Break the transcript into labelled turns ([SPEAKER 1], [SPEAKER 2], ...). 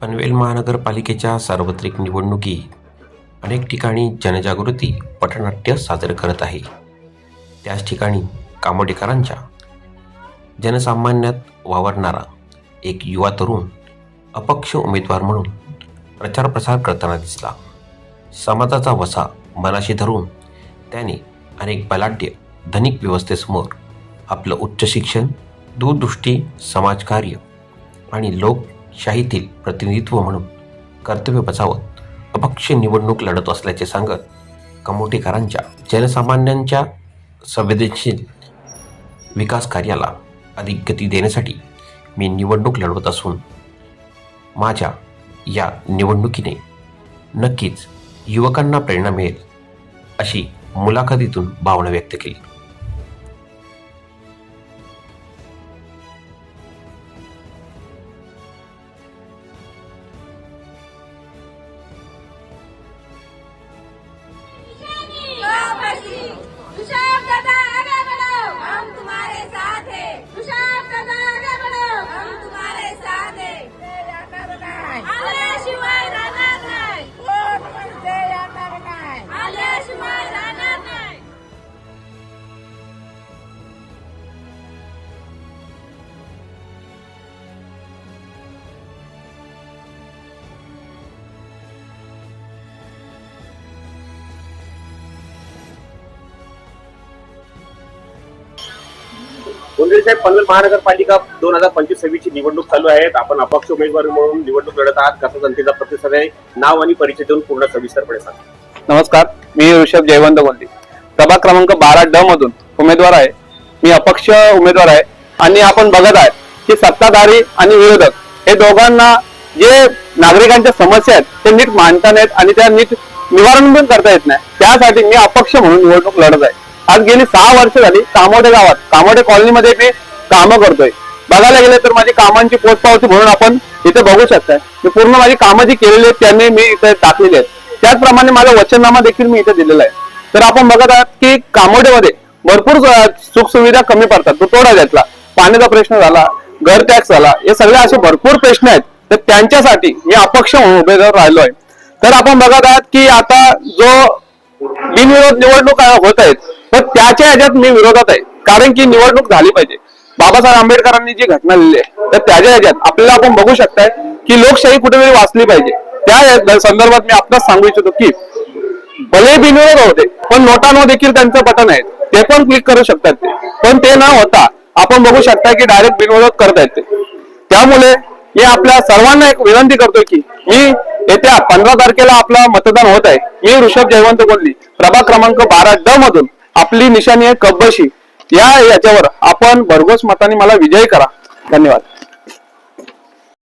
[SPEAKER 1] पनवेल महानगरपालिकेच्या सार्वत्रिक निवडणुकीत अनेक ठिकाणी जनजागृती पथनाट्य सादर करत आहे. त्याच ठिकाणी कामोडेकरांच्या जनसामान्यात वावरणारा एक युवा तरुण अपक्ष उमेदवार म्हणून प्रचार प्रसार करताना दिसला. समाजाचा वसा मनाशी धरून त्याने अनेक बलाढ्य धनिक व्यवस्थेसमोर आपलं उच्च शिक्षण, दूरदृष्टी, समाजकार्य आणि लोकशाहीतील प्रतिनिधित्व म्हणून कर्तव्य बजावत अपक्ष निवडणूक लढत असल्याचे सांगत कामोडेकरांच्या जनसामान्यांच्या संवेदनशील विकास कार्याला अधिक गती देण्यासाठी मी निवडणूक लढवत असून माझ्या या निवडणुकीने नक्कीच युवकांना प्रेरणा मिळेल अशी मुलाखतीतून भावना व्यक्त केली.
[SPEAKER 2] गोंदिवली साहेब, पनवेल महानगरपालिका 2025-26 ची निवडणूक चालू आहे. आपण अपक्ष उमेदवार म्हणून निवडणूक लढत आहात. कसा जनतेचा प्रतिसाद आहे? नाव आणि परिचय देऊन पूर्ण सविस्तरपणे सांगा.
[SPEAKER 3] नमस्कार, मी ऋषभ जयवंत गोंदी, प्रभाग क्रमांक 12D मधून उमेदवार आहे. मी अपक्ष उमेदवार आहे आणि आपण बघत आहे की सत्ताधारी आणि विरोधक हे दोघांना जे नागरिकांच्या समस्या आहेत ते नीट मांडता नाहीत आणि त्या नीट निवारण पण करता येत नाही. त्यासाठी मी अपक्ष म्हणून निवडणूक लढत आहे. आज गेली 6 वर्ष झाली कामोडे गावात, कामोडे कॉलनीमध्ये मी कामं करतोय. बघायला गेले तर माझी कामांची पोचपावती म्हणून आपण इथे बघू शकताय. मी पूर्ण माझी कामं जी केलेली आहेत त्यांनी मी इथे टाकलेली आहेत. त्याचप्रमाणे माझा वचननामा देखील मी इथे दिलेला आहे. तर आपण बघत आहात की कामोडेमध्ये भरपूर सुख सुविधा कमी पडतात. तो तोडा त्यातला पाण्याचा प्रश्न झाला, घर टॅक्स झाला, हे सगळे असे भरपूर प्रश्न आहेत. तर त्यांच्यासाठी मी अपक्ष उमेदवार राहिलो आहे. तर आपण बघत आहात की आता जो बिनविरोध निवडणूक होत आहेत तर त्याच्या ह्याच्यात मी विरोधात आहे. कारण की निवडणूक झाली पाहिजे. बाबासाहेब आंबेडकरांनी जी घटना लिहिली आहे तर त्याच्या ह्याच्यात आपल्याला आपण बघू शकताय की लोकशाही कुठेतरी वाचली पाहिजे. त्या संदर्भात मी आपल्याला सांगू इच्छितो की भले बिनविरोध होते पण नोटांवर देखील त्यांचं बटन आहे, ते पण क्लिक करू शकतात ते. पण ते न होता आपण बघू शकता की डायरेक्ट बिनविरोध करतायत ते. त्यामुळे मी आपल्या सर्वांना एक विनंती करतोय की मी येत्या 15 तारखेला आपला मतदान होत आहे. मी ऋषभ जयवंत गोंदी, प्रभाग क्रमांक 12D मधून आपली निशाणी आहे कब्बशी. याच्यावर आपण भरघोस मताने मला विजयी करा. धन्यवाद.